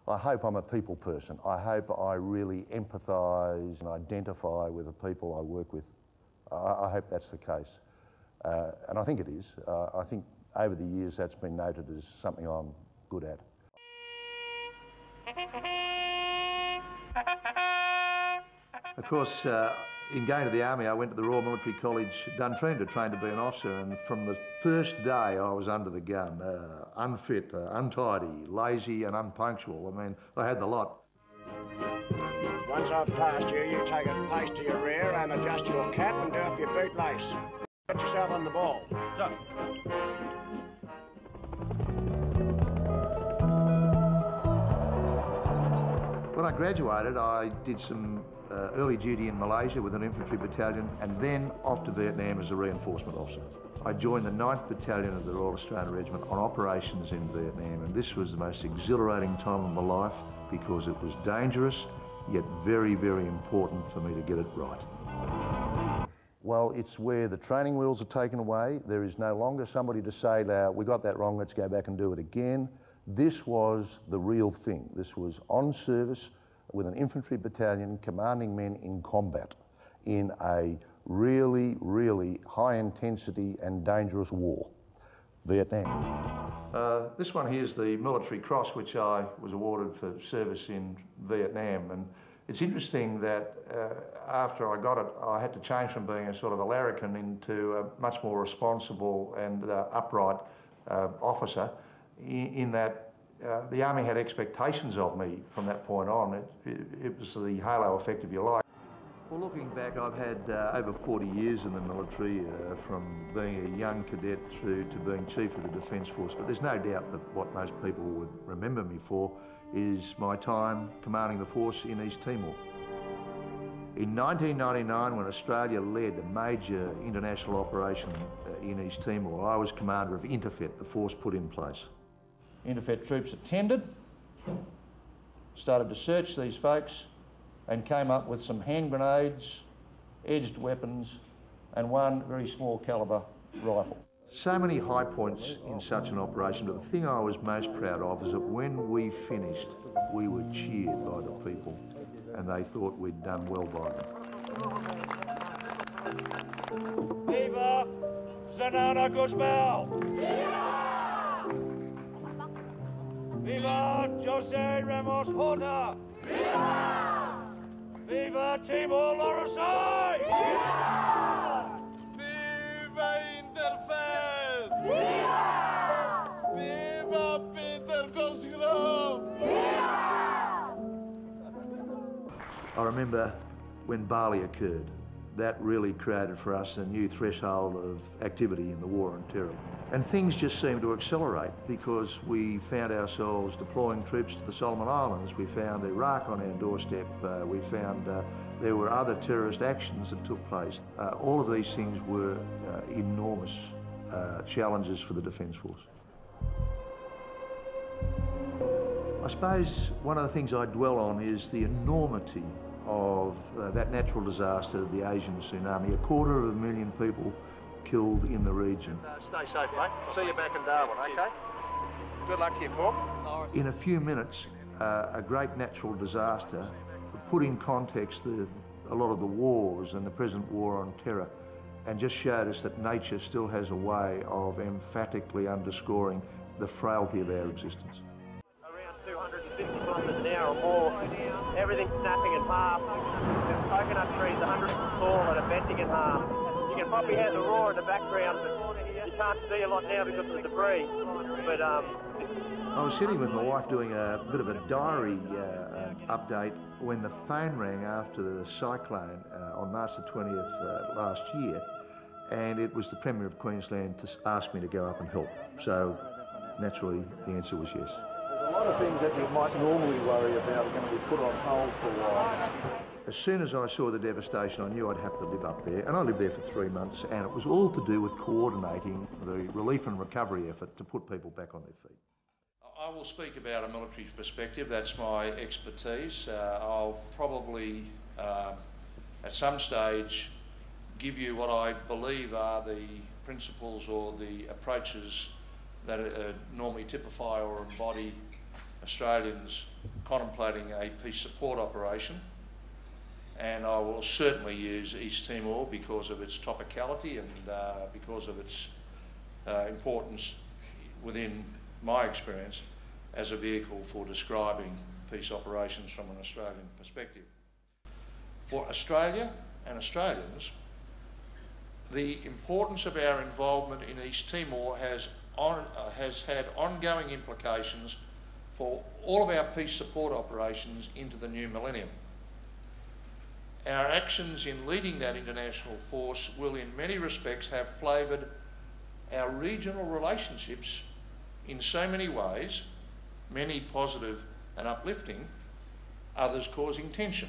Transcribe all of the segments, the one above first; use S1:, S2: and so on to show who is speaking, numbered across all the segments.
S1: I hope I'm a people person. I hope I really empathise and identify with the people I work with. I hope that's the case. And I think it is. I think over the years that's been noted as something I'm good at. Of course, in going to the Army, I went to the Royal Military College, Duntrean, to train to be an officer, and from the first day I was under the gun, unfit, untidy, lazy and unpunctual. I mean, I had the lot.
S2: Once I've passed you, you take a pace to your rear and adjust your cap and do up your bootlace. Get yourself on the ball. Go.
S1: When I graduated, I did some early duty in Malaysia with an infantry battalion and then off to Vietnam as a reinforcement officer. I joined the 9th Battalion of the Royal Australian Regiment on operations in Vietnam, and this was the most exhilarating time of my life because it was dangerous, yet very, very important for me to get it right. Well, it's where the training wheels are taken away. There is no longer somebody to say, we got that wrong, let's go back and do it again. This was the real thing. This was on service with an infantry battalion commanding men in combat in a really, really high intensity and dangerous war, Vietnam. This one here is the Military Cross, which I was awarded for service in Vietnam. And it's interesting that after I got it, I had to change from being a sort of a larrikin into a much more responsible and upright officer, in that the Army had expectations of me from that point on. It was the halo effect, if you like. Well, looking back, I've had over 40 years in the military, from being a young cadet through to being Chief of the Defence Force, but there's no doubt that what most people would remember me for is my time commanding the force in East Timor. In 1999, when Australia led a major international operation in East Timor, I was commander of Interfet, the force put in place. Interfet troops attended, started to search these folks, and came up with some hand grenades, edged weapons, and one very small calibre rifle. So many high points in such an operation, but the thing I was most proud of is that when we finished, we were cheered by the people, and they thought we'd done well by them.
S3: Viva Zanana Guzmel! Viva Jose Ramos Horta! Viva! Viva Timor Leste! Viva! Viva Interfet! Viva! Viva Peter Cosgrove! Viva!
S1: I remember when Bali occurred. That really created for us a new threshold of activity in the war on terror. And things just seemed to accelerate because we found ourselves deploying troops to the Solomon Islands. We found Iraq on our doorstep. We found there were other terrorist actions that took place. All of these things were enormous challenges for the Defence Force. I suppose one of the things I dwell on is the enormity of that natural disaster, the Asian tsunami. 250,000 people killed in the region.
S2: Stay safe, mate. See you back in Darwin, okay? Good luck to you, Corp.
S1: In a few minutes, a great natural disaster put in context a lot of the wars and the present war on terror, and just showed us that nature still has a way of emphatically underscoring the frailty of our existence.
S4: Around 250 kilometres an hour or more, everything's snapping in half. There's coconut trees 100 foot tall that are bending in half. You can probably hear the roar in the background, but you can't see a lot now because of the debris. But
S1: I was sitting with my wife doing a bit of a diary update when the phone rang after the cyclone on March the 20th last year, and it was the Premier of Queensland to ask me to go up and help. So naturally the answer was yes.
S5: There's a lot of things that you might normally worry about are going to be put on hold for a while.
S1: As soon as I saw the devastation, I knew I'd have to live up there, and I lived there for 3 months, and it was all to do with coordinating the relief and recovery effort to put people back on their feet. I will speak about a military perspective. That's my expertise. I'll probably, at some stage, give you what I believe are the principles or the approaches that normally typify or embody Australians contemplating a peace support operation, and I will certainly use East Timor because of its topicality and because of its importance within my experience as a vehicle for describing peace operations from an Australian perspective. For Australia and Australians, the importance of our involvement in East Timor has had ongoing implications for all of our peace support operations into the new millennium. Our actions in leading that international force will in many respects have flavoured our regional relationships in so many ways, many positive and uplifting, others causing tension.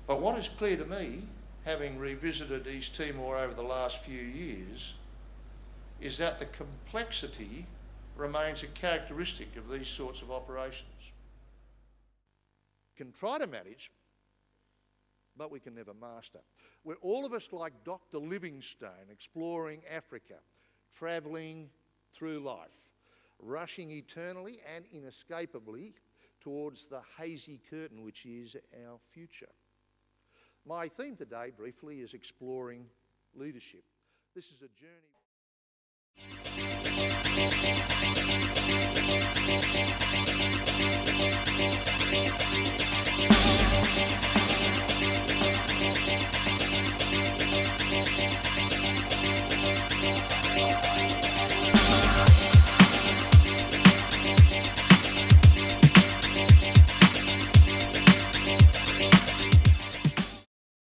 S1: But what is clear to me, having revisited East Timor over the last few years, is that the complexity remains a characteristic of these sorts of operations. We can try to manage, but we can never master. We're all of us like Dr. Livingstone exploring Africa, travelling through life, rushing eternally and inescapably towards the hazy curtain which is our future. My theme today, briefly, is exploring leadership. This is a journey.